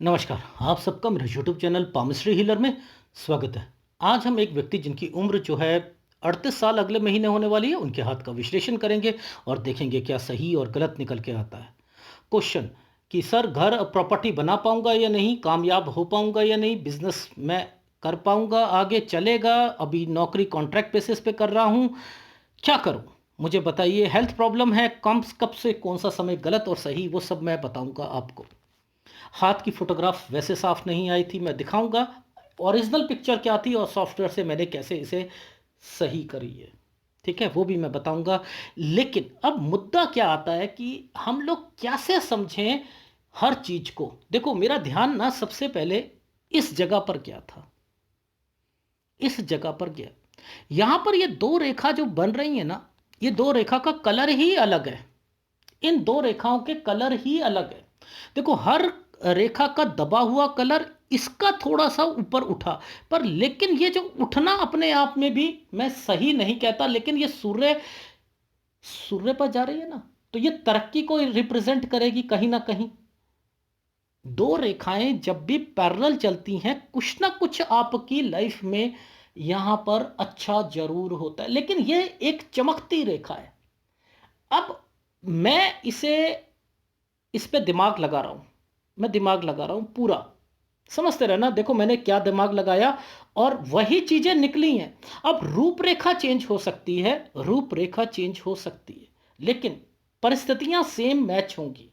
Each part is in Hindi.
नमस्कार। आप सबका मेरे यूट्यूब चैनल पामिस्ट्री हीलर में स्वागत है। आज हम एक व्यक्ति जिनकी उम्र जो है 38 साल अगले महीने होने वाली है, उनके हाथ का विश्लेषण करेंगे और देखेंगे क्या सही और गलत निकल के आता है। क्वेश्चन कि सर घर प्रॉपर्टी बना पाऊंगा या नहीं, कामयाब हो पाऊंगा या नहीं, बिजनेस मैं कर पाऊंगा, आगे चलेगा, अभी नौकरी कॉन्ट्रैक्ट बेसिस पे कर रहा हूं, क्या करूं मुझे बताइए। हेल्थ प्रॉब्लम है, कम कब से कौन सा समय गलत और सही वो सब मैं बताऊंगा आपको। हाथ की फोटोग्राफ वैसे साफ नहीं आई थी, मैं दिखाऊंगा ओरिजिनल पिक्चर क्या थी और सॉफ्टवेयर से मैंने कैसे इसे सही करी है। ठीक है, वो भी मैं बताऊंगा। लेकिन अब मुद्दा क्या आता है कि हम लोग कैसे समझें हर चीज को। देखो, मेरा ध्यान ना सबसे पहले इस जगह पर क्या था, इस जगह पर गया। यहां पर ये दो रेखा जो बन रही है ना, ये दो रेखा का कलर ही अलग है। इन दो रेखाओं के कलर ही अलग है। देखो, हर रेखा का दबा हुआ कलर इसका थोड़ा सा ऊपर उठा, पर लेकिन ये जो उठना अपने आप में भी मैं सही नहीं कहता, लेकिन ये सूर्य सूर्य पर जा रही है ना, तो ये तरक्की को रिप्रेजेंट करेगी कहीं ना कहीं। दो रेखाएं जब भी पैरेलल चलती हैं, कुछ ना कुछ आपकी लाइफ में यहां पर अच्छा जरूर होता है, लेकिन ये एक चमकती रेखा है। अब मैं इस पे दिमाग लगा रहा हूं, मैं दिमाग लगा रहा हूं पूरा, समझते रहना। देखो मैंने क्या दिमाग लगाया और वही चीजें निकली हैं। अब रूपरेखा चेंज हो सकती है, रूपरेखा चेंज हो सकती है, लेकिन परिस्थितियां सेम मैच होंगी,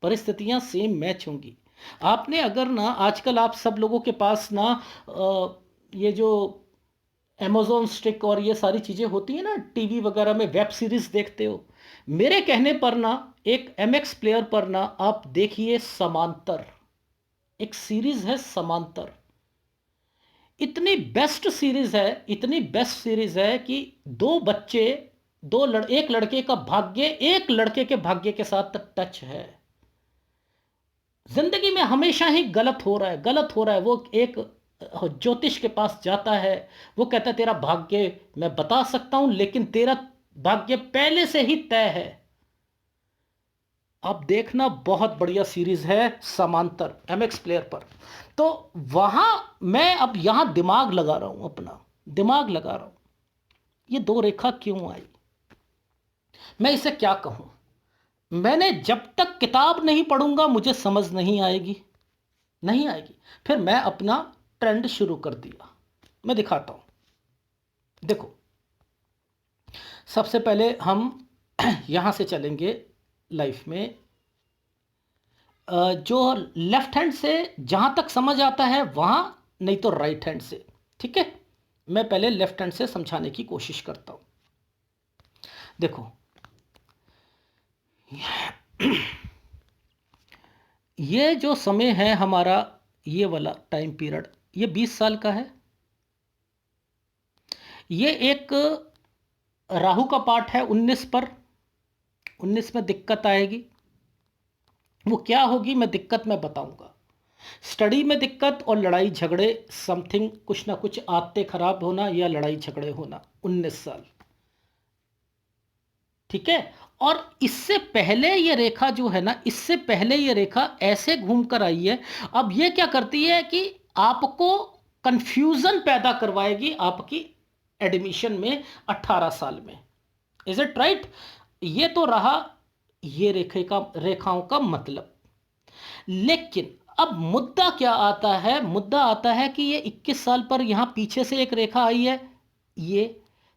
परिस्थितियां सेम मैच होंगी। आपने अगर ना, आजकल आप सब लोगों के पास ना ये जो अमेजोन स्टिक और ये सारी चीज़ें होती हैं ना, टीवी वगैरह में वेब सीरीज देखते हो। मेरे कहने पर ना, एक एमएक्स प्लेयर पर ना आप देखिए समांतर, एक सीरीज है समांतर। इतनी बेस्ट सीरीज है, इतनी बेस्ट सीरीज है कि दो बच्चे, एक लड़के का भाग्य एक लड़के के भाग्य के साथ टच है। जिंदगी में हमेशा ही गलत हो रहा है, गलत हो रहा है। वो एक ज्योतिष के पास जाता है, वो कहता है तेरा भाग्य मैं बता सकता हूं, लेकिन तेरा भाग्य पहले से ही तय है। आप देखना, बहुत बढ़िया सीरीज है समांतर, एमएक्स प्लेयर पर। तो वहां मैं अब यहां दिमाग लगा रहा हूं, अपना दिमाग लगा रहा हूं, ये दो रेखा क्यों आई, मैं इसे क्या कहूं। मैंने जब तक किताब नहीं पढ़ूंगा मुझे समझ नहीं आएगी, नहीं आएगी। फिर मैं अपना ट्रेंड शुरू कर दिया, मैं दिखाता हूं। देखो, सबसे पहले हम यहां से चलेंगे लाइफ में। जो लेफ्ट हैंड से जहां तक समझ आता है वहां, नहीं तो राइट हैंड से। ठीक है, मैं पहले लेफ्ट हैंड से समझाने की कोशिश करता हूं। देखो, ये जो समय है हमारा, ये वाला टाइम पीरियड, ये 20 साल का है। ये एक राहु का पार्ट है 19 पर, 19 में दिक्कत आएगी। वो क्या होगी, मैं दिक्कत मैं बताऊंगा। स्टडी में दिक्कत और लड़ाई झगड़े, समथिंग कुछ ना कुछ आते खराब होना या लड़ाई झगड़े होना, 19 साल। ठीक है। और इससे पहले ये रेखा जो है ना, इससे पहले ये रेखा ऐसे घूम कर आई है। अब ये क्या करती है कि आपको कंफ्यूजन पैदा करवाएगी आपकी एडमिशन में 18 साल में। Is it right. ये तो रहा ये रेखाओं का मतलब। लेकिन अब मुद्दा क्या आता है, मुद्दा आता है कि ये 21 साल पर यहां पीछे से एक रेखा आई है, ये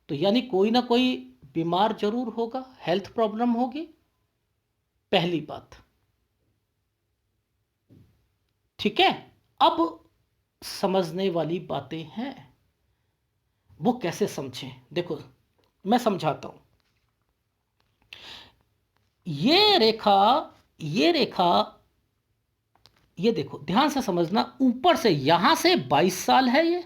तो यानी कोई ना कोई बीमार जरूर होगा, हेल्थ प्रॉब्लम होगी, पहली बात। ठीक है। अब समझने वाली बातें हैं, वो कैसे समझें। देखो मैं समझाता हूं। ये रेखा, ये रेखा, ये देखो ध्यान से समझना, ऊपर से यहां से 22 साल है ये,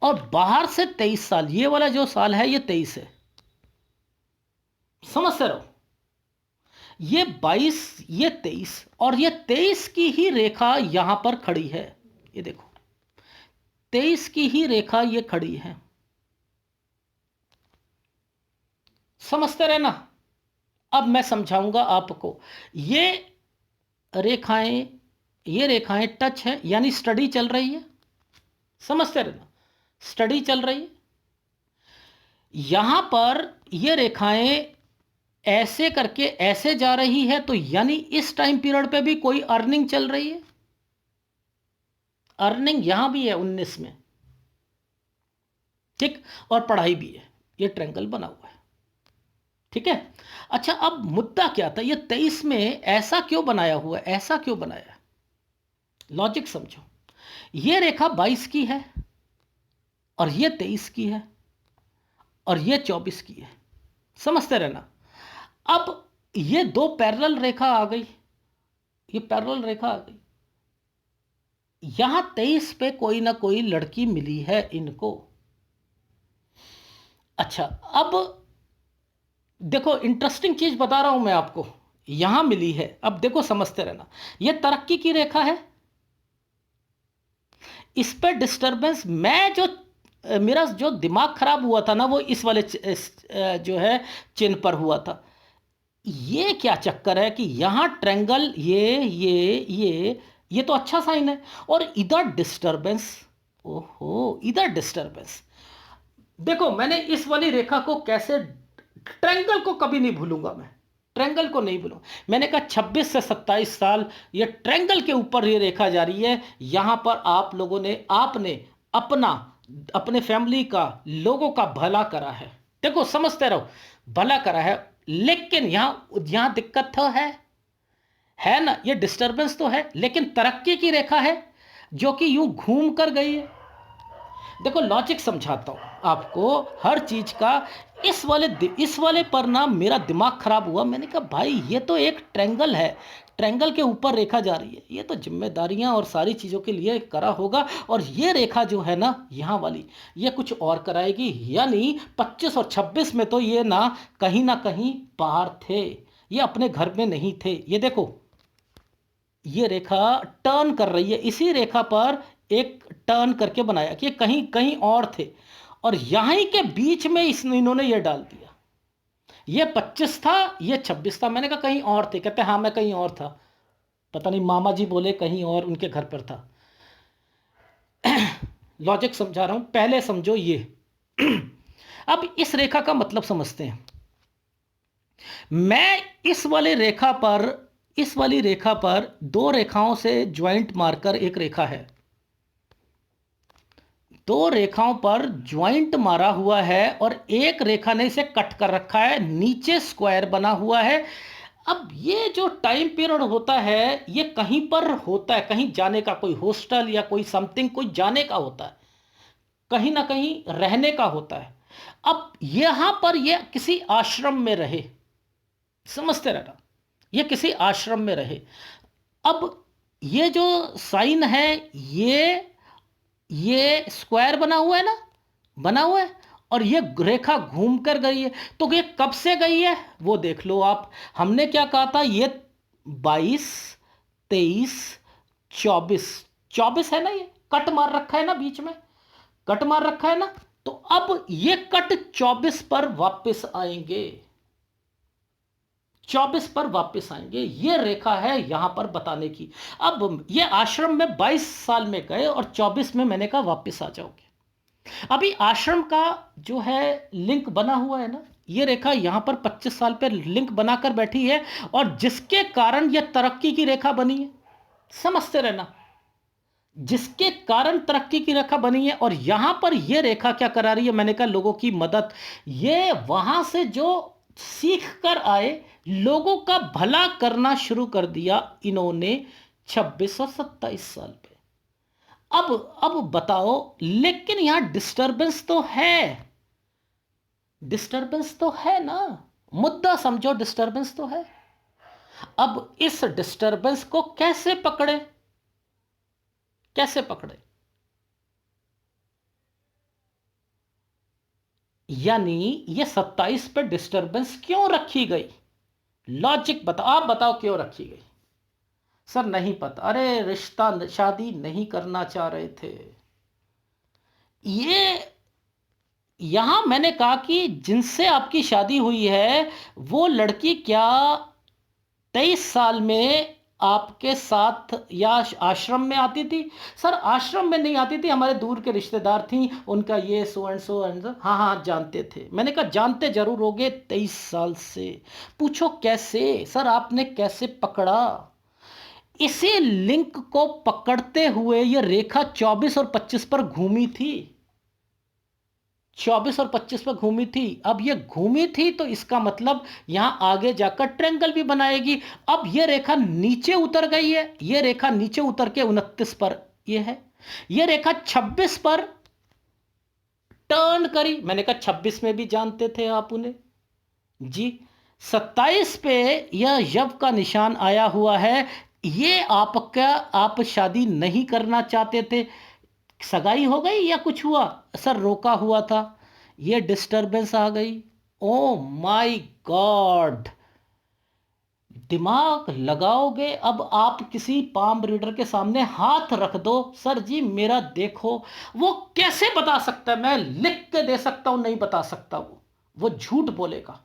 और बाहर से 23 साल, ये वाला जो साल है ये 23 है। समझते रहो, ये 22, ये 23, और ये 23 की ही रेखा यहां पर खड़ी है। ये देखो 23 की ही रेखा ये खड़ी है, समझते रहना। अब मैं समझाऊंगा आपको। ये रेखाएं ये रेखाएं टच है, यानी स्टडी चल रही है। समझते रहना, स्टडी चल रही है। यहां पर ये रेखाएं ऐसे करके ऐसे जा रही है, तो यानी इस टाइम पीरियड पे भी कोई अर्निंग चल रही है। अर्निंग यहां भी है 19 में, ठीक, और पढ़ाई भी है। ये ट्रायंगल बना हुआ है, ठीक है। अच्छा, अब मुद्दा क्या था, ये 23 में ऐसा क्यों बनाया हुआ है, ऐसा क्यों बनाया? लॉजिक समझो। ये रेखा 22 की है, और ये 23 की है, और ये 24 की है। समझते रहना। अब ये दो पैरेलल रेखा आ गई, ये पैरेलल रेखा आ गई। यहां 23 पे कोई ना कोई लड़की मिली है इनको। अच्छा, अब देखो, इंटरेस्टिंग चीज बता रहा हूं मैं आपको। यहां मिली है, अब देखो समझते रहना। यह तरक्की की रेखा है, इस पे डिस्टरबेंस, मैं जो मेरा जो दिमाग खराब हुआ था ना, वो इस वाले जो है चिन्ह पर हुआ था। ये क्या चक्कर है कि यहां ट्रायंगल, ये तो अच्छा साइन है, और इधर डिस्टरबेंस। ओहो, इधर डिस्टरबेंस। देखो, मैंने इस वाली रेखा को कैसे, ट्रायंगल को कभी नहीं भूलूंगा मैं, ट्रायंगल को नहीं भूलूंगा। मैंने कहा 26 से 27 साल ये ट्रायंगल के ऊपर ये रेखा जा रही है। यहां पर आप लोगों ने, आपने अपना, अपने फैमिली का, लोगों का भला करा है। देखो समझते रहो, भला करा है। लेकिन यहां यहां दिक्कत तो है ना, ये डिस्टरबेंस तो है, लेकिन तरक्की की रेखा है जो कि यूं घूम कर गई है। देखो, लॉजिक समझाता हूं आपको हर चीज का। इस वाले पर ना मेरा दिमाग खराब हुआ। मैंने कहा भाई, ये तो एक ट्रायंगल है, ट्रायंगल के ऊपर रेखा जा रही है, ये तो जिम्मेदारियां और सारी चीज़ों के लिए करा होगा। और ये रेखा जो है ना यहाँ वाली, ये कुछ और कराएगी। यानी 25 और 26 में तो ये ना कहीं बाहर थे, ये अपने घर में नहीं थे। ये देखो, ये रेखा टर्न कर रही है, इसी रेखा पर एक टर्न करके बनाया कि ये कहीं कहीं और थे, और यहीं के बीच में इन्होंने ये डाल दिया। ये 25 था, ये 26 था। मैंने कहा कहीं और थे, कहते हाँ मैं कहीं और था, पता नहीं मामा जी बोले कहीं और उनके घर पर था। लॉजिक समझा रहा हूं, पहले समझो ये। अब इस रेखा का मतलब समझते हैं। मैं इस वाली रेखा पर दो रेखाओं से ज्वाइंट मारकर, एक रेखा है, दो रेखाओं पर ज्वाइंट मारा हुआ है, और एक रेखा ने इसे कट कर रखा है, नीचे स्क्वायर बना हुआ है। अब ये जो टाइम पीरियड होता है, ये कहीं पर होता है, कहीं जाने का, कोई हॉस्टल या कोई समथिंग, कोई जाने का होता है, कहीं ना कहीं रहने का होता है। अब यहां पर ये किसी आश्रम में रहे, समझते रहना, ये किसी आश्रम में रहे। अब ये जो साइन है, ये स्क्वायर बना हुआ है ना, बना हुआ है, और ये रेखा घूम कर गई है। तो ये कब से गई है वो देख लो आप। हमने क्या कहा था, ये 22, 23, 24, 24 है ना, ये कट मार रखा है ना बीच में, कट मार रखा है ना। तो अब ये कट 24 पर वापस आएंगे, 24 पर वापस आएंगे। ये रेखा है यहां पर बताने की। अब ये आश्रम में 22 साल में गए, और 24 में मैंने कहा वापस आ जाओगे। अभी आश्रम का जो है लिंक बना हुआ है ना, ये रेखा यहां पर 25 साल पर लिंक बनाकर बैठी है, और जिसके कारण यह तरक्की की रेखा बनी है। समझते रहना, जिसके कारण तरक्की की रेखा बनी है। और यहां पर यह रेखा क्या करा रही है, मैंने कहा लोगों की मदद। ये वहां से जो सीख कर आए, लोगों का भला करना शुरू कर दिया इन्होंने 26 और 27 साल पे। अब बताओ, लेकिन यहां डिस्टरबेंस तो है, डिस्टरबेंस तो है ना, मुद्दा समझो, डिस्टरबेंस तो है। अब इस डिस्टरबेंस को कैसे पकड़े, कैसे पकड़े? यानी ये 27 पे डिस्टरबेंस क्यों रखी गई? लॉजिक बताओ, आप बताओ क्यों रखी गई? सर नहीं पता। अरे रिश्ता, शादी नहीं करना चाह रहे थे। ये यहां मैंने कहा कि जिनसे आपकी शादी हुई है वो लड़की क्या 23 साल में आपके साथ या आश्रम में आती थी? सर आश्रम में नहीं आती थी, हमारे दूर के रिश्तेदार थी, उनका ये सो एंड सो। हाँ हाँ जानते थे। मैंने कहा जानते जरूर होगे 23 साल से। पूछो कैसे? सर आपने कैसे पकड़ा? इसी लिंक को पकड़ते हुए ये रेखा 24 और 25 पर घूमी थी। 24 और 25 पर घूमी थी। अब ये घूमी थी तो इसका मतलब यहां आगे जाकर ट्रेंगल भी बनाएगी। अब ये रेखा नीचे उतर गई है, ये रेखा नीचे उतर के 29 पर ये है, ये रेखा 26 पर टर्न करी। मैंने कहा 26 में भी जानते थे आप उन्हें जी। 27 पे यह यव का निशान आया हुआ है। ये आपका, आप शादी नहीं करना चाहते थे, सगाई हो गई या कुछ हुआ? सर रोका हुआ था, ये डिस्टरबेंस आ गई। ओ माय गॉड, दिमाग लगाओगे? अब आप किसी पाम रीडर के सामने हाथ रख दो, सर जी मेरा देखो, वो कैसे बता सकता है? मैं लिख के दे सकता हूं, नहीं बता सकता। वो झूठ बोलेगा।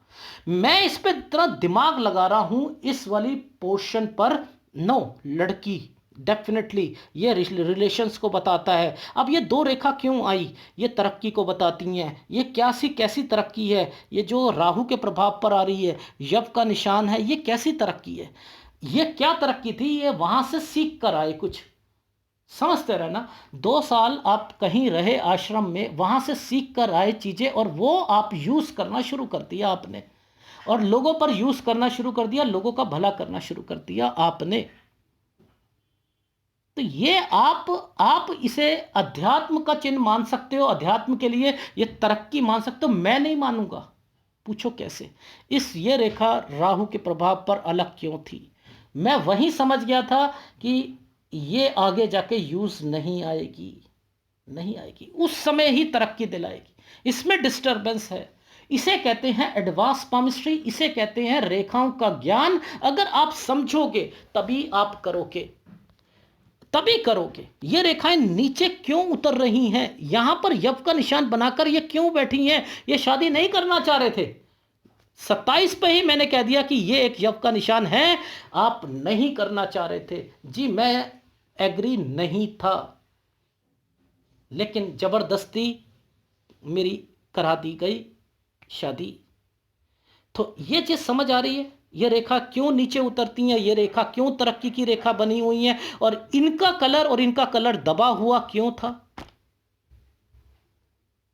मैं इस पे इतना दिमाग लगा रहा हूं इस वाली पोर्शन पर। नो, लड़की डेफिनेटली ये रिलेशंस को बताता है। अब ये दो रेखा क्यों आई? ये तरक्की को बताती हैं। ये कैसी कैसी तरक्की है? ये जो राहु के प्रभाव पर आ रही है, यव का निशान है, ये कैसी तरक्की है? ये क्या तरक्की थी? ये वहां से सीख कर आए कुछ, समझते रहे ना। 2 साल आप कहीं रहे आश्रम में, वहां से सीख कर आए चीजें, और वो आप यूज करना शुरू कर दिया आपने, और लोगों पर यूज करना शुरू कर दिया, लोगों का भला करना शुरू कर दिया आपने। तो ये आप इसे अध्यात्म का चिन्ह मान सकते हो, अध्यात्म के लिए ये तरक्की मान सकते हो, मैं नहीं मानूंगा। पूछो कैसे? ये रेखा राहु के प्रभाव पर अलग क्यों थी? मैं वहीं समझ गया था कि ये आगे जाके यूज नहीं आएगी, नहीं आएगी, उस समय ही तरक्की दिलाएगी। इसमें डिस्टरबेंस है। इसे कहते हैं एडवांस पामिस्ट्री, इसे कहते हैं रेखाओं का ज्ञान। अगर आप समझोगे तभी आप करोगे, तभी करोगे। ये रेखाएं नीचे क्यों उतर रही हैं? यहां पर यव का निशान बनाकर ये क्यों बैठी हैं? ये शादी नहीं करना चाह रहे थे। 27 पे ही मैंने कह दिया कि ये एक यव का निशान है, आप नहीं करना चाह रहे थे जी। मैं एग्री नहीं था, लेकिन जबरदस्ती मेरी करा दी गई शादी। तो ये चीज समझ आ रही है, ये रेखा क्यों नीचे उतरती है, ये रेखा क्यों तरक्की की रेखा बनी हुई है, और इनका कलर दबा हुआ क्यों था?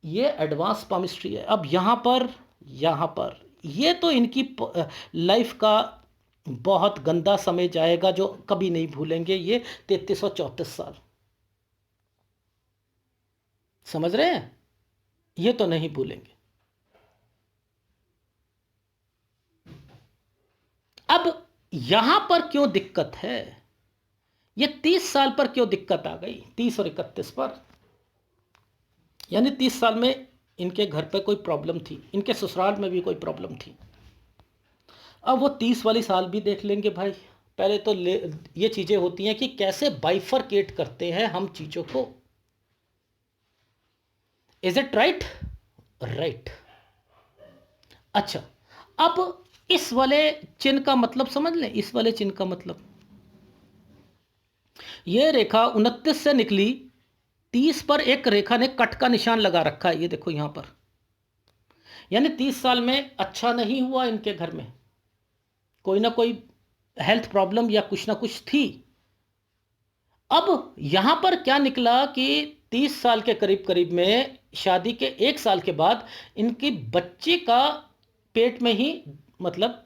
ये एडवांस पामिस्ट्री है। अब यहां पर ये तो इनकी लाइफ का बहुत गंदा समय जाएगा जो कभी नहीं भूलेंगे, ये 3334 साल। समझ रहे हैं? ये तो नहीं भूलेंगे। अब यहां पर क्यों दिक्कत है? ये 30 साल पर क्यों दिक्कत आ गई? 30 और 31 पर, यानी 30 साल में इनके घर पे कोई प्रॉब्लम थी, इनके ससुराल में भी कोई प्रॉब्लम थी। अब वो 30 वाली साल भी देख लेंगे भाई। पहले तो ये चीजें होती हैं कि कैसे बाइफरकेट करते हैं हम चीजों को। Is it right? राइट। अच्छा, अब इस वाले चिन्ह का मतलब समझ लें। इस वाले चिन्ह का मतलब, ये रेखा 29 से निकली, 30 पर एक रेखा ने कट का निशान लगा रखा है, ये देखो यहां पर। यानी 30 साल में अच्छा नहीं हुआ इनके घर में, कोई ना कोई हेल्थ प्रॉब्लम या कुछ ना कुछ थी। अब यहां पर क्या निकला कि 30 साल के करीब करीब में, शादी के 1 साल के बाद, इनकी बच्ची का पेट में ही मतलब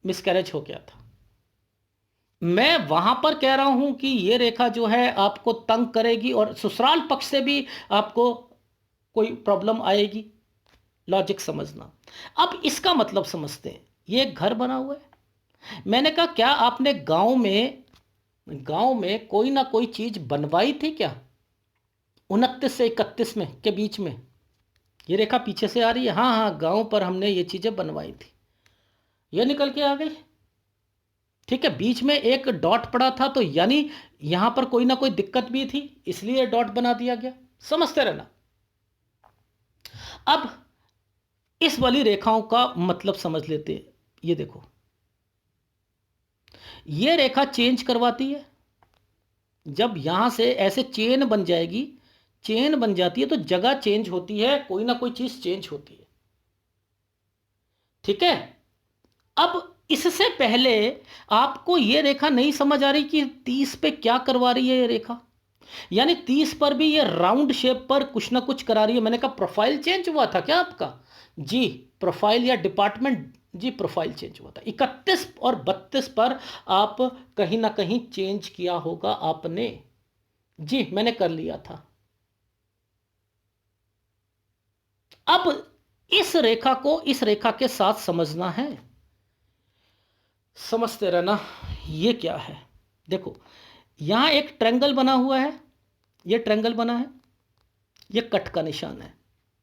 मिसकैरेज हो गया था। मैं वहां पर कह रहा हूं कि ये रेखा जो है आपको तंग करेगी, और ससुराल पक्ष से भी आपको कोई प्रॉब्लम आएगी। लॉजिक समझना। अब इसका मतलब समझते हैं। ये एक घर बना हुआ है। मैंने कहा क्या आपने गांव में कोई ना कोई चीज बनवाई थी क्या? 29 से 31 में के बीच में ये रेखा पीछे से आ रही है। हाँ हाँ, गांव पर हमने ये चीजें बनवाई थी, ये निकल के आ गई। ठीक है, बीच में एक डॉट पड़ा था, तो यानी यहां पर कोई ना कोई दिक्कत भी थी, इसलिए डॉट बना दिया गया। समझते रहना। अब इस वाली रेखाओं का मतलब समझ लेते हैं। ये देखो, ये रेखा चेंज करवाती है। जब यहां से ऐसे चेन बन जाएगी, चेन बन जाती है तो जगह चेंज होती है, कोई ना कोई चीज चेंज होती है। ठीक है। अब इससे पहले आपको ये रेखा नहीं समझ आ रही कि 30 पे क्या करवा रही है ये रेखा। यानी 30 पर भी ये राउंड शेप पर कुछ ना कुछ करा रही है। मैंने कहा प्रोफाइल चेंज हुआ था क्या आपका? जी, प्रोफाइल या डिपार्टमेंट, जी प्रोफाइल चेंज हुआ था। 31 और 32 पर आप कहीं ना कहीं चेंज किया होगा आपने। जी मैंने कर लिया था। अब इस रेखा को इस रेखा के साथ समझना है, समझते रहना। ये क्या है? देखो, यहां एक ट्रायंगल बना हुआ है, ये ट्रायंगल बना है, ये कट का निशान है।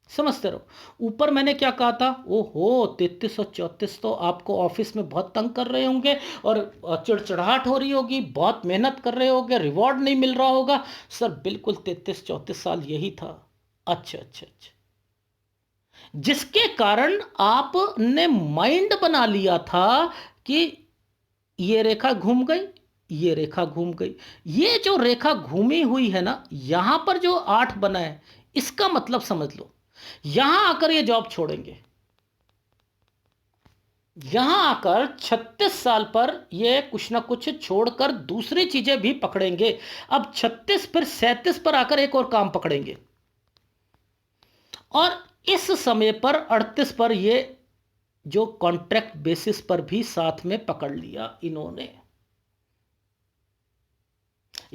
समझते रहो। ऊपर मैंने क्या कहा था? ओहो, 33 और 34 तो आपको ऑफिस में बहुत तंग कर रहे होंगे और चिड़चिड़ाहट हो रही होगी, बहुत मेहनत कर रहे होगे, रिवॉर्ड नहीं मिल रहा होगा। सर बिल्कुल 33-34 साल यही था। अच्छा अच्छा अच्छा। जिसके कारण आपने माइंड बना लिया था कि ये रेखा घूम गई, ये रेखा घूम गई। ये जो रेखा घूमी हुई है ना, यहां पर जो 8 बना है, इसका मतलब समझ लो। यहां आकर ये जॉब छोड़ेंगे, यहां आकर 36 साल पर ये कुछ ना कुछ छोड़कर दूसरी चीजें भी पकड़ेंगे। अब 36 फिर 37 पर आकर एक और काम पकड़ेंगे, और इस समय पर 38 पर ये जो कॉन्ट्रैक्ट बेसिस पर भी साथ में पकड़ लिया इन्होंने।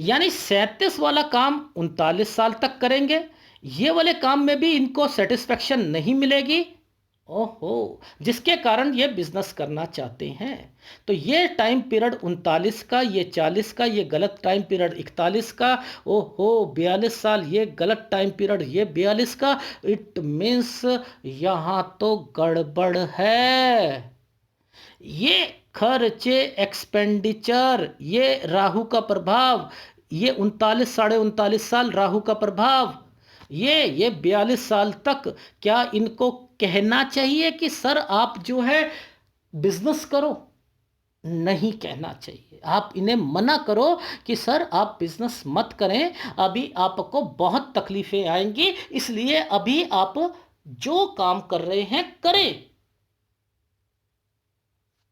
यानी 37 वाला काम 39 साल तक करेंगे। ये वाले काम में भी इनको सेटिस्फेक्शन नहीं मिलेगी। ओहो, जिसके कारण ये बिजनेस करना चाहते हैं। तो ये टाइम पीरियड 39 का, ये 40 का, ये गलत टाइम पीरियड 41 का। ओहो, 42 साल ये गलत टाइम पीरियड, ये 42 का। इट मीन्स यहां तो गड़बड़ है। ये खर्चे, एक्सपेंडिचर, ये राहु का प्रभाव। ये 39 साढ़े 39 साल राहु का प्रभाव। ये 42 साल तक क्या इनको कहना चाहिए कि सर आप जो है बिजनेस करो? नहीं कहना चाहिए। आप इन्हें मना करो कि सर आप बिजनेस मत करें, अभी आपको बहुत तकलीफें आएंगी, इसलिए अभी आप जो काम कर रहे हैं करें,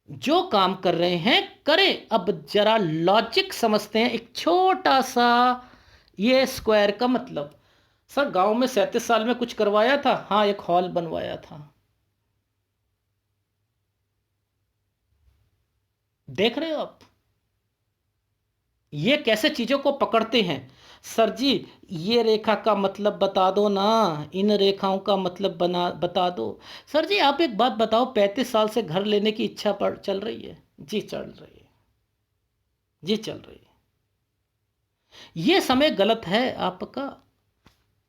जो काम कर रहे हैं करें। अब जरा लॉजिक समझते हैं, एक छोटा सा। ये स्क्वायर का मतलब, सर गांव में 37 साल में कुछ करवाया था? हाँ, एक हॉल बनवाया था। देख रहे हो आप ये कैसे चीजों को पकड़ते हैं? सर जी, ये रेखा का मतलब बता दो ना, इन रेखाओं का मतलब बना बता दो। सर जी आप एक बात बताओ, 35 साल से घर लेने की इच्छा पड़ चल रही है? जी चल रही है, जी चल रही है। ये समय गलत है आपका।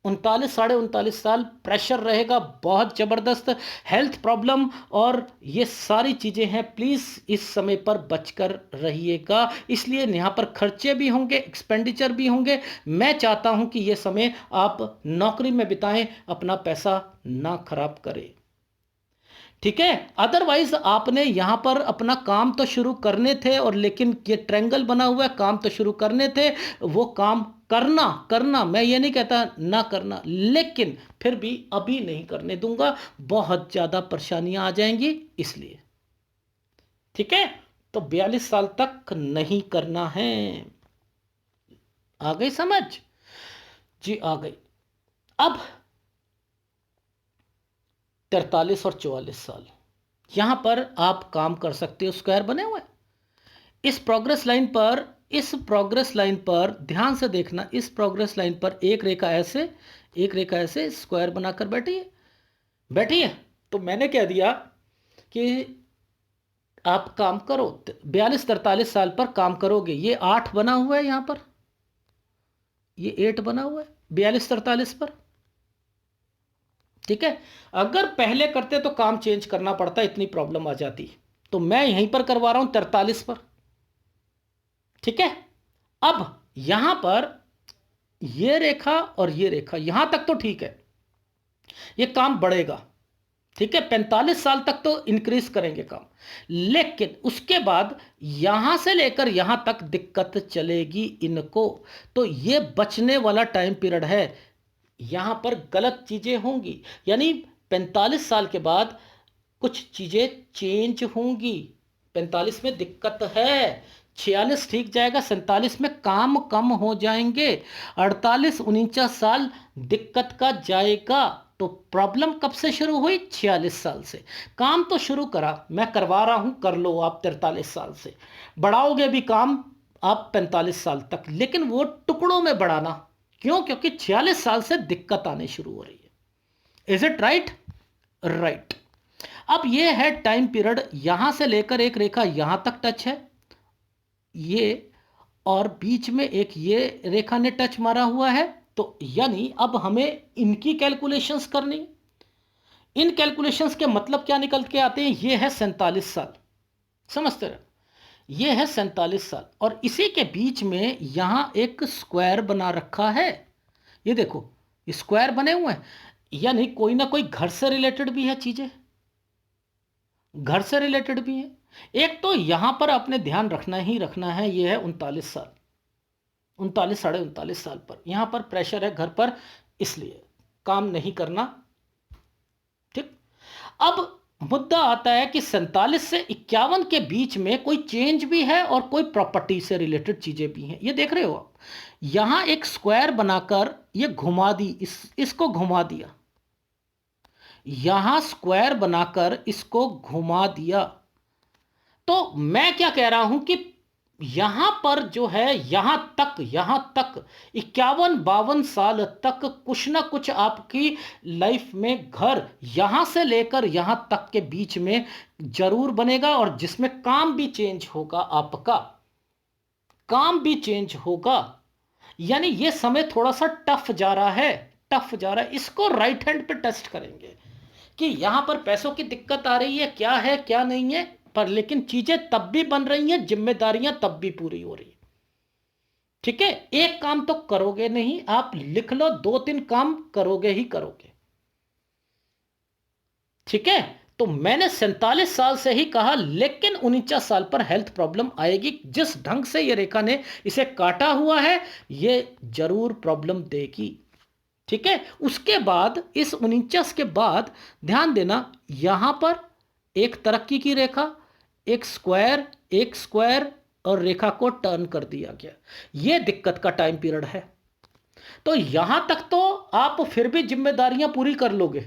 39 साढ़े 39 साल प्रेशर रहेगा बहुत ज़बरदस्त, हेल्थ प्रॉब्लम और ये सारी चीज़ें हैं। प्लीज़ इस समय पर बचकर रहिएगा। इसलिए यहाँ पर खर्चे भी होंगे, एक्सपेंडिचर भी होंगे। मैं चाहता हूँ कि ये समय आप नौकरी में बिताएं, अपना पैसा ना खराब करें। ठीक है। अदरवाइज आपने यहां पर अपना काम तो शुरू करने थे, और लेकिन ये ट्रायंगल बना हुआ है, काम तो शुरू करने थे। वो काम करना करना, मैं ये नहीं कहता ना करना, लेकिन फिर भी अभी नहीं करने दूंगा, बहुत ज्यादा परेशानियां आ जाएंगी इसलिए। ठीक है। तो 42 साल तक नहीं करना है। आ गई समझ? जी आ गई। अब 43 और 44 साल, यहां पर आप काम कर सकते हो। स्क्वायर बने हुए हैं इस प्रोग्रेस लाइन पर। इस प्रोग्रेस लाइन पर ध्यान से देखना, इस प्रोग्रेस लाइन पर एक रेखा ऐसे, एक रेखा ऐसे स्क्वायर बनाकर बैठी है, बैठी है। तो मैंने कह दिया कि आप काम करो, 42-43 साल पर काम करोगे। ये 8 बना हुआ है यहां पर, ये 8 बना हुआ है 42-43 पर। ठीक है। अगर पहले करते तो काम चेंज करना पड़ता, इतनी प्रॉब्लम आ जाती। तो मैं यहीं पर करवा रहा हूं 43 पर। ठीक है। अब यहां पर ये रेखा और ये रेखा, यहां तक तो ठीक है। ये काम बढ़ेगा। ठीक है, 45 साल तक तो इंक्रीज करेंगे काम, लेकिन उसके बाद यहां से लेकर यहां तक दिक्कत चलेगी इनको। तो ये बचने वाला टाइम पीरियड है, यहां पर गलत चीजें होंगी। यानी 45 साल के बाद कुछ चीजें चेंज होंगी। 45 में दिक्कत है, 46 ठीक जाएगा, 47 में काम कम हो जाएंगे, 48 49 साल दिक्कत का जाएगा। तो प्रॉब्लम कब से शुरू हुई? 46 साल से। काम तो शुरू करा, मैं करवा रहा हूं, कर लो आप 43 साल से, बढ़ाओगे भी काम आप 45 साल तक, लेकिन वो टुकड़ों में बढ़ाना। क्यों? क्योंकि 46 साल से दिक्कत आने शुरू हो रही है। Is it right? राइट। अब ये है टाइम पीरियड, यहां से लेकर एक रेखा यहां तक टच है ये, और बीच में एक ये रेखा ने टच मारा हुआ है। तो यानी अब हमें इनकी कैलकुलेशंस करनी। इन कैलकुलेशंस के मतलब क्या निकल के आते हैं? ये है 47 साल, समझते रहे, ये है 47 साल, और इसी के बीच में यहां एक स्क्वायर बना रखा है। ये देखो, स्क्वायर बने हुए हैं, यानी कोई ना कोई घर से रिलेटेड भी है, चीजें घर से रिलेटेड भी है। एक तो यहां पर आपने ध्यान रखना ही रखना है, ये है 39 साल, 39 साढ़े 39 साल पर यहां पर प्रेशर है घर पर, इसलिए काम नहीं करना। ठीक। अब मुद्दा आता है कि 47 से 51 के बीच में कोई चेंज भी है और कोई प्रॉपर्टी से रिलेटेड चीजें भी हैं। ये देख रहे हो आप, यहां एक स्क्वायर बनाकर ये घुमा दी, इसको घुमा दिया, यहां स्क्वायर बनाकर इसको घुमा दिया। तो मैं क्या कह रहा हूं कि यहां पर जो है, यहां तक 51 52 साल तक कुछ ना कुछ आपकी लाइफ में घर यहां से लेकर यहां तक के बीच में जरूर बनेगा, और जिसमें काम भी चेंज होगा, आपका काम भी चेंज होगा। यानी ये समय थोड़ा सा टफ जा रहा है, टफ जा रहा है। इसको राइट हैंड पे टेस्ट करेंगे कि यहां पर पैसों की दिक्कत आ रही है, क्या है क्या नहीं है, पर लेकिन चीजें तब भी बन रही हैं, जिम्मेदारियां तब भी पूरी हो रही। ठीक है, एक काम तो करोगे नहीं, आप लिख लो, 2 3 काम करोगे ही करोगे। ठीक है, तो मैंने 47 साल से ही कहा, लेकिन 49 साल पर हेल्थ प्रॉब्लम आएगी। जिस ढंग से ये रेखा ने इसे काटा हुआ है, ये जरूर प्रॉब्लम देगी। ठीक है, उसके बाद इस 49 के बाद ध्यान देना, यहां पर एक तरक्की की रेखा, एक स्क्वायर और रेखा को टर्न कर दिया गया। यह दिक्कत का टाइम पीरियड है। तो यहां तक तो आप फिर भी जिम्मेदारियां पूरी कर लोगे,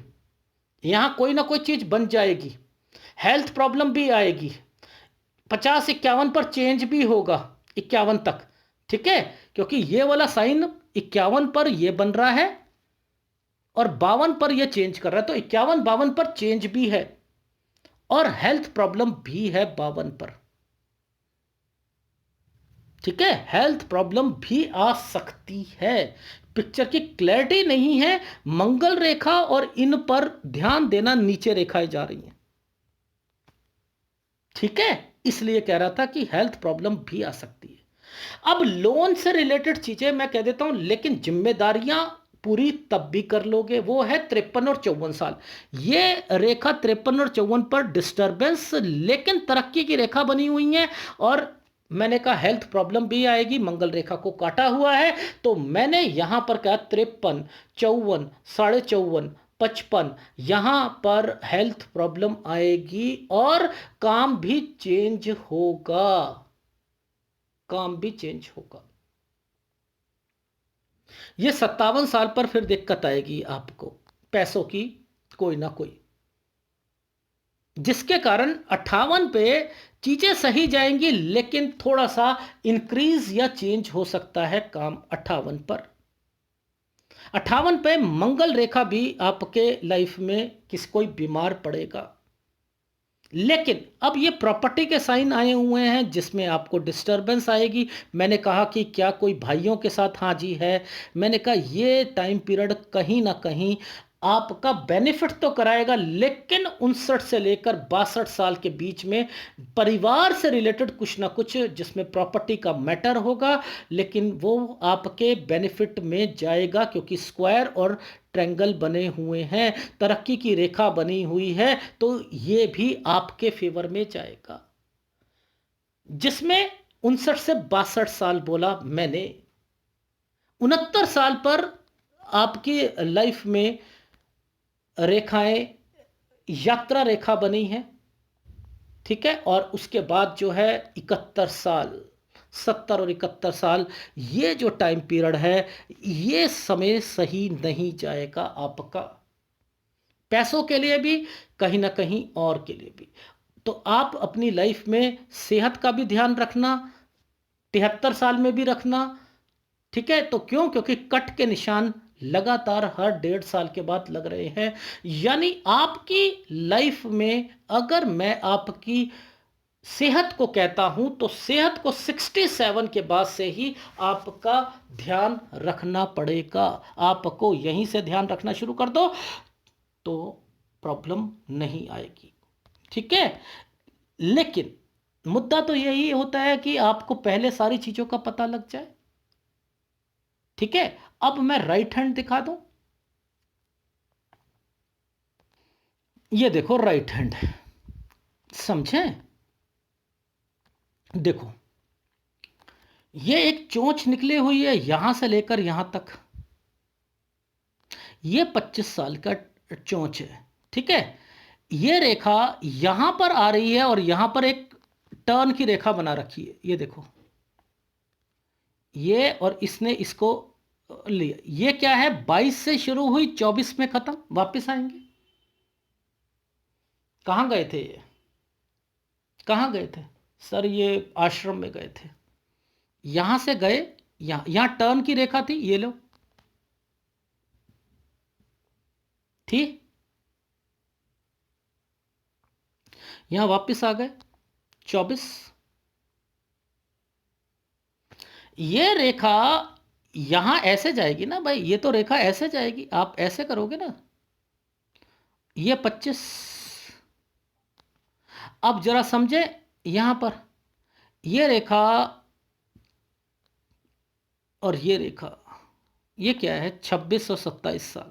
यहां कोई ना कोई चीज बन जाएगी, हेल्थ प्रॉब्लम भी आएगी, 50 51 पर चेंज भी होगा, 51 तक। ठीक है, क्योंकि ये वाला साइन 51 पर ये बन रहा है और 52 पर ये चेंज कर रहा है, तो 51 52 पर चेंज भी है, और हेल्थ प्रॉब्लम भी है 52 पर। ठीक है, हेल्थ प्रॉब्लम भी आ सकती है। पिक्चर की क्लैरिटी नहीं है, मंगल रेखा और इन पर ध्यान देना, नीचे रेखाएं जा रही हैं। ठीक है, इसलिए कह रहा था कि हेल्थ प्रॉब्लम भी आ सकती है। अब लोन से रिलेटेड चीजें मैं कह देता हूं, लेकिन जिम्मेदारियां पूरी तब भी कर लोगे। वो है 53 और 54 साल। ये रेखा 53 और 54 पर डिस्टरबेंस, लेकिन तरक्की की रेखा बनी हुई है, और मैंने कहा हेल्थ प्रॉब्लम भी आएगी, मंगल रेखा को काटा हुआ है। तो मैंने यहां पर कहा 53 54 साढ़े 54 55, यहां पर हेल्थ प्रॉब्लम आएगी और काम भी चेंज होगा, काम भी चेंज होगा। ये 57 साल पर फिर दिक्कत आएगी आपको, पैसों की कोई ना कोई, जिसके कारण 58 पे चीजें सही जाएंगी, लेकिन थोड़ा सा इंक्रीज या चेंज हो सकता है काम 58 पर। 58 पे मंगल रेखा भी आपके लाइफ में किसी कोई बीमार पड़ेगा, लेकिन अब ये प्रॉपर्टी के साइन आए हुए हैं, जिसमें आपको डिस्टरबेंस आएगी। मैंने कहा कि क्या कोई भाइयों के साथ, हाँ जी है। मैंने कहा ये टाइम पीरियड कहीं ना कहीं आपका बेनिफिट तो कराएगा, लेकिन 59 से लेकर 62 साल के बीच में परिवार से रिलेटेड कुछ ना कुछ जिसमें प्रॉपर्टी का मैटर होगा, लेकिन वो आपके बेनिफिट में जाएगा, क्योंकि स्क्वायर और ट्रायंगल बने हुए हैं, तरक्की की रेखा बनी हुई है, तो ये भी आपके फेवर में जाएगा। जिसमें 59 से 62 साल बोला मैंने, 69 साल पर आपकी लाइफ में रेखाएं यात्रा रेखा बनी है, ठीक है। और उसके बाद जो है 71 साल, 70 और 71 साल, ये जो टाइम पीरियड है, ये समय सही नहीं जाएगा आपका, पैसों के लिए भी, कहीं ना कहीं और के लिए भी। तो आप अपनी लाइफ में सेहत का भी ध्यान रखना, 73 साल में भी रखना, ठीक है। तो क्यों? क्योंकि कट के निशान लगातार हर 1.5 साल के बाद लग रहे हैं। यानी आपकी लाइफ में अगर मैं आपकी सेहत को कहता हूं, तो सेहत को 67 के बाद से ही आपका ध्यान रखना पड़ेगा। आपको यहीं से ध्यान रखना शुरू कर दो तो प्रॉब्लम नहीं आएगी, ठीक है। लेकिन मुद्दा तो यही होता है कि आपको पहले सारी चीजों का पता लग जाए, ठीक है। अब मैं राइट हैंड दिखा दूं, ये देखो राइट हैंड, समझें? देखो, ये एक चोंच निकली हुई है यहां से लेकर यहां तक, ये 25 साल का चोंच है, ठीक है। ये रेखा यहां पर आ रही है और यहां पर एक टर्न की रेखा बना रखी है, ये देखो, ये, और इसने इसको लिया। ये क्या है? 22 से शुरू हुई, 24 में खत्म, वापस आएंगे। कहां गए थे ये? कहां गए थे सर? ये आश्रम में गए थे, यहां से गए, यहां टर्न की रेखा थी, ये लो, थी, यहां वापस आ गए 24। ये रेखा यहां ऐसे जाएगी ना भाई, ये तो रेखा ऐसे जाएगी, आप ऐसे करोगे ना, ये 25। अब जरा समझे, यहां पर ये रेखा और ये रेखा, ये क्या है? 26 और 27 साल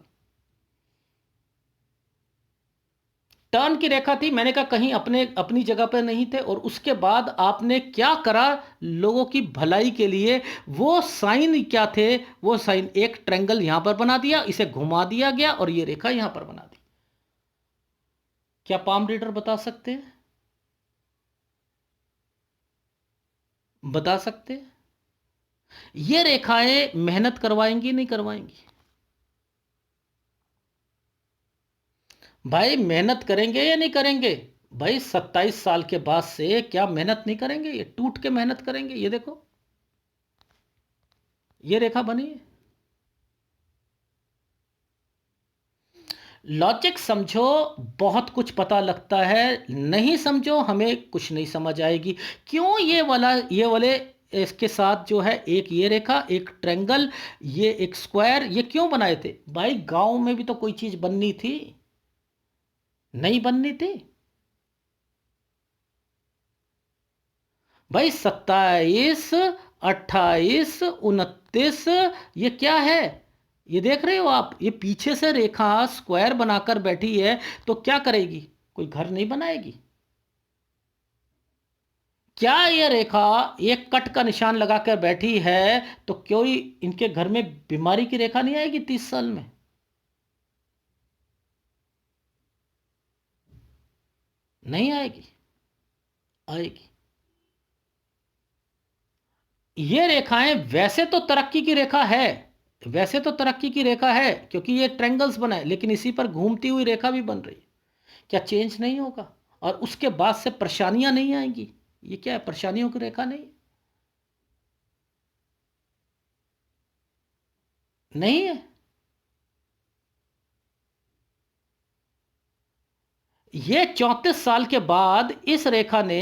टर्न की रेखा थी। मैंने कहा कहीं अपने अपनी जगह पर नहीं थे, और उसके बाद आपने क्या करा लोगों की भलाई के लिए? वो साइन क्या थे? वो साइन, एक ट्रायंगल यहां पर बना दिया, इसे घुमा दिया गया और ये रेखा यहां पर बना दी। क्या पाम रीडर बता सकते हैं? बता सकते हैं? ये रेखाएं मेहनत करवाएंगी नहीं करवाएंगी? भाई मेहनत करेंगे या नहीं करेंगे? भाई 27 साल के बाद से क्या मेहनत नहीं करेंगे? ये टूट के मेहनत करेंगे। ये देखो, ये रेखा बनी है। लॉजिक समझो, बहुत कुछ पता लगता है, नहीं समझो हमें कुछ नहीं समझ आएगी। क्यों? ये वाले इसके साथ जो है, एक ये रेखा, एक ट्रायंगल, ये एक स्क्वायर, ये क्यों बनाए थे भाई? गांव में भी तो कोई चीज बननी थी, नहीं बननी थी भाई? 27, 28, 29, ये क्या है? ये देख रहे हो आप? ये पीछे से रेखा स्क्वायर बनाकर बैठी है, तो क्या करेगी? कोई घर नहीं बनाएगी क्या? ये रेखा एक कट का निशान लगाकर बैठी है, तो कोई इनके घर में बीमारी की रेखा नहीं आएगी 30 साल में? नहीं आएगी? आएगी। ये रेखाएं वैसे तो तरक्की की रेखा है, वैसे तो तरक्की की रेखा है, क्योंकि ये ट्रायंगल्स बनाए, लेकिन इसी पर घूमती हुई रेखा भी बन रही है। क्या चेंज नहीं होगा? और उसके बाद से परेशानियां नहीं आएंगी? ये क्या है? परेशानियों की रेखा नहीं? नहीं है। ये 34 साल के बाद इस रेखा ने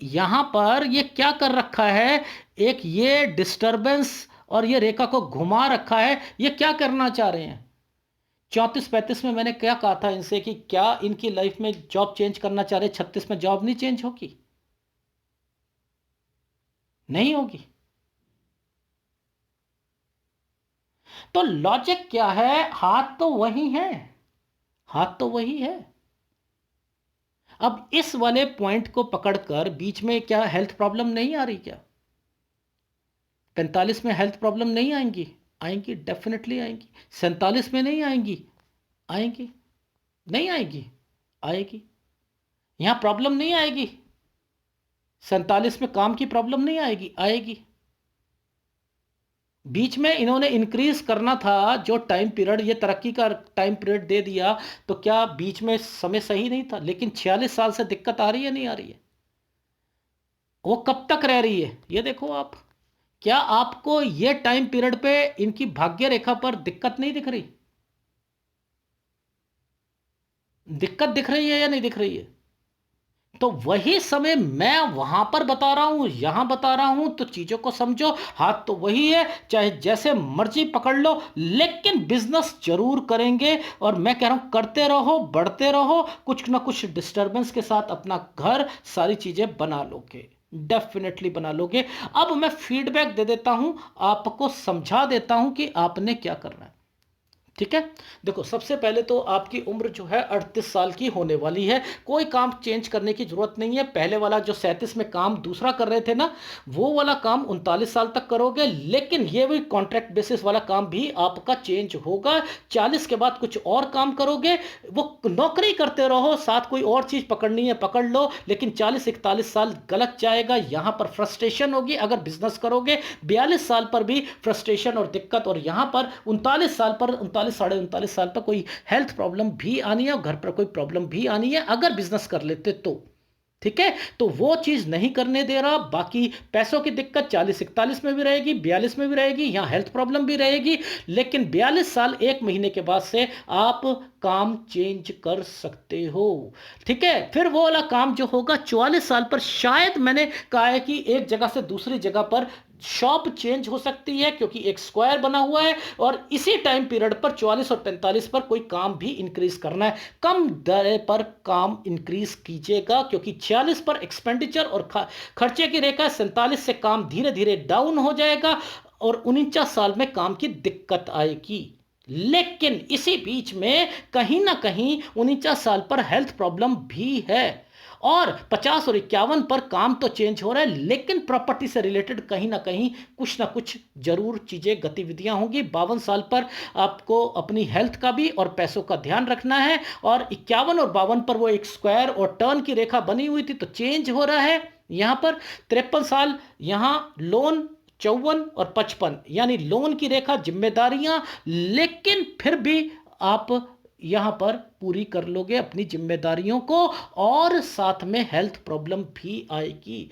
यहां पर ये क्या कर रखा है? एक ये डिस्टरबेंस, और ये रेखा को घुमा रखा है। ये क्या करना चाह रहे हैं 34-35 में मैंने क्या कहा था इनसे कि क्या इनकी लाइफ में जॉब चेंज करना चाह रहे, 36 में जॉब नहीं चेंज होगी? नहीं होगी। तो लॉजिक क्या है? हाथ तो वही है, हाथ तो वही है। अब इस वाले पॉइंट को पकड़कर बीच में क्या हेल्थ प्रॉब्लम नहीं आ रही क्या? 45 में हेल्थ प्रॉब्लम नहीं आएंगी? आएंगी, डेफिनेटली आएंगी। 47 में नहीं आएंगी? आएंगी। नहीं आएगी? आएगी। यहां प्रॉब्लम नहीं आएगी? 47 में काम की प्रॉब्लम नहीं आएगी? आएगी। बीच में इन्होंने इंक्रीज करना था जो टाइम पीरियड, ये तरक्की का टाइम पीरियड दे दिया, तो क्या बीच में समय सही नहीं था? लेकिन 46 साल से दिक्कत आ रही है, नहीं आ रही है? वो कब तक रह रही है ये देखो आप। क्या आपको ये टाइम पीरियड पे इनकी भाग्य रेखा पर दिक्कत नहीं दिख रही? दिक्कत दिख रही है या नहीं दिख रही है? तो वही समय मैं वहां पर बता रहा हूं, यहां बता रहा हूं, तो चीजों को समझो। हाथ तो वही है, चाहे जैसे मर्जी पकड़ लो, लेकिन बिजनेस जरूर करेंगे। और मैं कह रहा हूं करते रहो, बढ़ते रहो, कुछ ना कुछ डिस्टरबेंस के साथ अपना घर, सारी चीजें बना लोगे, डेफिनेटली बना लोगे। अब मैं फीडबैक दे देता हूं, आपको समझा देता हूं कि आपने क्या करना है। ठीक है, देखो सबसे पहले तो आपकी उम्र जो है 38 साल की होने वाली है। कोई काम चेंज करने की जरूरत नहीं है। पहले वाला जो 37 में काम दूसरा कर रहे थे ना, वो वाला काम 39 साल तक करोगे, लेकिन ये भी कॉन्ट्रैक्ट बेसिस वाला काम भी आपका चेंज होगा। 40 के बाद कुछ और काम करोगे। वो नौकरी करते रहो, साथ कोई और चीज पकड़नी है पकड़ लो, लेकिन 40-41 साल गलत जाएगा, यहां पर फ्रस्ट्रेशन होगी। अगर बिजनेस करोगे 42 साल पर भी फ्रस्ट्रेशन और दिक्कत, और यहां पर 39 साल पर, 39 साढ़े 39 साल पर कोई हेल्थ प्रॉब्लम भी आनी है और घर पर कोई प्रॉब्लम भी आनी है अगर बिजनेस कर लेते तो। ठीक है, तो वो चीज नहीं करने दे रहा। बाकी पैसों की दिक्कत 40-41 में भी रहेगी, 42 में भी रहेगी, यहां हेल्थ प्रॉब्लम भी रहेगी, लेकिन 42 साल 1 महीने के बाद से आप काम चेंज कर सकते हो। ठीक है, फिर वो वाला काम जो होगा 44 साल पर, शायद मैंने कहा है कि एक जगह से दूसरी जगह पर शॉप चेंज हो सकती है, क्योंकि एक स्क्वायर बना हुआ है, और इसी टाइम पीरियड पर 44 और 45 पर कोई काम भी इंक्रीज करना है। कम दर पर काम इंक्रीज कीजिएगा, क्योंकि 46 पर एक्सपेंडिचर और खर्चे की रेखा, 47 से काम धीरे धीरे डाउन हो जाएगा और 49 साल में काम की दिक्कत आएगी। लेकिन इसी बीच में कहीं ना कहीं 49 साल पर हेल्थ प्रॉब्लम भी है, और 50 और 51 पर काम तो चेंज हो रहा है, लेकिन प्रॉपर्टी से रिलेटेड कहीं ना कुछ जरूर चीजें, गतिविधियां होंगी। 52 साल पर आपको अपनी हेल्थ का भी और पैसों का ध्यान रखना है, और 51 और 52 पर वो एक स्क्वायर और टर्न की रेखा बनी हुई थी, तो चेंज हो रहा है यहां पर। 53 साल यहां लोन, 54 और 55 यानी लोन की रेखा, जिम्मेदारियां, लेकिन फिर भी आप यहां पर पूरी कर लोगे अपनी जिम्मेदारियों को, और साथ में हेल्थ प्रॉब्लम भी आएगी।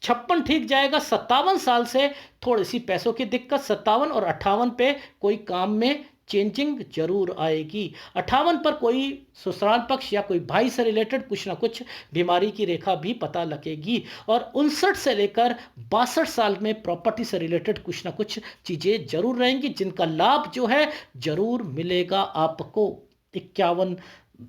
56 ठीक जाएगा। 57 साल से थोड़ी सी पैसों की दिक्कत, 57 और 58 पे कोई काम में चेंजिंग जरूर आएगी। 58 पर कोई ससुराल पक्ष या कोई भाई से रिलेटेड कुछ ना कुछ बीमारी की रेखा भी पता लगेगी, और 59 से लेकर 62 साल में प्रॉपर्टी से रिलेटेड कुछ ना कुछ चीजें जरूर रहेंगी, जिनका लाभ जो है जरूर मिलेगा आपको। 51,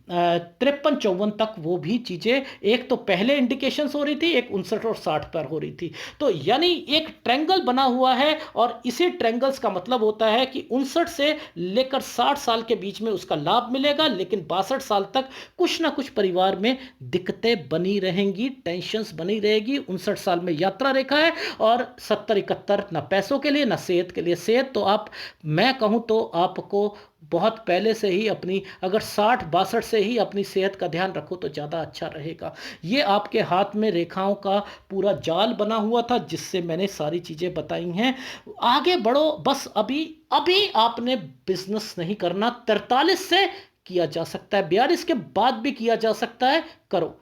53-54 तक वो भी चीजें, एक तो पहले इंडिकेशन हो रही थी, एक 59 और 60 पर हो रही थी। तो यानी एक ट्रेंगल बना हुआ है, और इसी ट्रेंगल्स का मतलब होता है कि 59 से लेकर 60 साल के बीच में उसका लाभ मिलेगा, लेकिन 62 साल तक कुछ ना कुछ परिवार में दिक्कतें बनी रहेंगी, टेंशंस बनी रहेगी। 59 साल में यात्रा रेखा है, और 70-71 ना पैसों के लिए ना सेहत के लिए। सेहत तो आप, मैं कहूं तो आपको बहुत पहले से ही अपनी, अगर 60-62 से ही अपनी सेहत का ध्यान रखो तो ज़्यादा अच्छा रहेगा। ये आपके हाथ में रेखाओं का पूरा जाल बना हुआ था, जिससे मैंने सारी चीज़ें बताई हैं। आगे बढ़ो, बस अभी अभी आपने बिजनेस नहीं करना। 43 से किया जा सकता है, 42 के बाद भी किया जा सकता है, करो।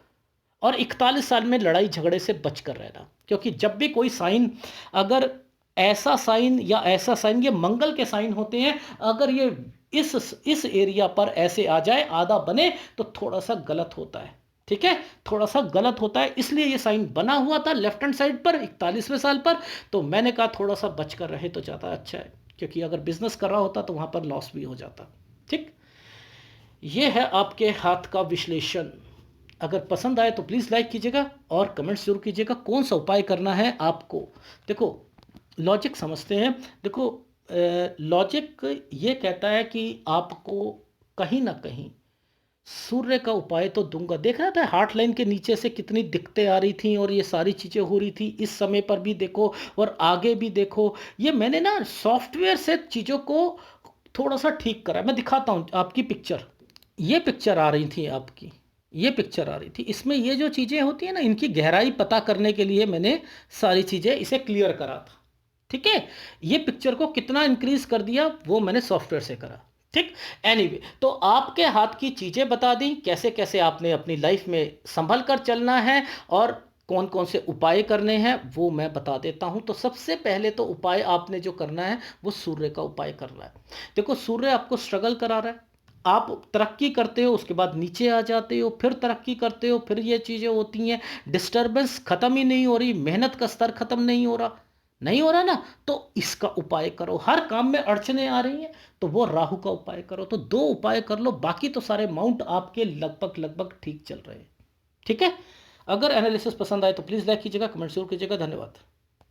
और 41 साल में लड़ाई झगड़े से बच कर रहना, क्योंकि जब भी कोई साइन, अगर ऐसा साइन या ऐसा साइन, ये मंगल के साइन होते हैं, अगर ये इस एरिया पर ऐसे आ जाए, आधा बने, तो थोड़ा सा गलत होता है। ठीक है, थोड़ा सा गलत होता है, इसलिए ये साइन बना हुआ था लेफ्ट हैंड साइड पर 41वें साल पर। तो मैंने कहा थोड़ा सा बच कर रहे तो ज़्यादा अच्छा है, क्योंकि अगर बिजनेस कर रहा होता तो वहां पर लॉस भी हो जाता। ठीक, ये है आपके हाथ का विश्लेषण। अगर पसंद आए तो प्लीज़ लाइक कीजिएगा और कमेंट्स जरूर कीजिएगा कौन सा उपाय करना है आपको। देखो, लॉजिक समझते हैं। देखो, लॉजिक ये कहता है कि आपको कहीं ना कहीं सूर्य का उपाय तो दूंगा। देख रहा था हार्ट लाइन के नीचे से कितनी दिक्कतें आ रही थी और ये सारी चीज़ें हो रही थी। इस समय पर भी देखो और आगे भी देखो। ये मैंने ना सॉफ्टवेयर से चीज़ों को थोड़ा सा ठीक करा। मैं दिखाता हूँ आपकी पिक्चर। ये पिक्चर आ रही थी आपकी, ये पिक्चर आ रही थी। इसमें ये जो चीज़ें होती हैं ना, इनकी गहराई पता करने के लिए मैंने सारी चीज़ें इसे क्लियर करा था। ठीक है, ये पिक्चर को कितना इंक्रीज कर दिया वो मैंने सॉफ्टवेयर से करा। ठीक। एनीवे, तो आपके हाथ की चीज़ें बता दी, कैसे कैसे आपने अपनी लाइफ में संभल कर चलना है और कौन कौन से उपाय करने हैं वो मैं बता देता हूं। तो सबसे पहले तो उपाय आपने जो करना है वो सूर्य का उपाय करना है। देखो, सूर्य आपको स्ट्रगल करा रहा है। आप तरक्की करते हो, उसके बाद नीचे आ जाते हो, फिर तरक्की करते हो, फिर ये चीज़ें होती हैं। डिस्टर्बेंस खत्म ही नहीं हो रही, मेहनत का स्तर खत्म नहीं हो रहा, नहीं हो रहा ना। तो इसका उपाय करो। हर काम में अड़चने आ रही हैं तो वो राहु का उपाय करो। तो दो उपाय कर लो, बाकी तो सारे माउंट आपके लगभग लगभग ठीक चल रहे हैं। ठीक है। अगर एनालिसिस पसंद आए तो प्लीज़ लाइक कीजिएगा, कमेंट जरूर कीजिएगा। धन्यवाद।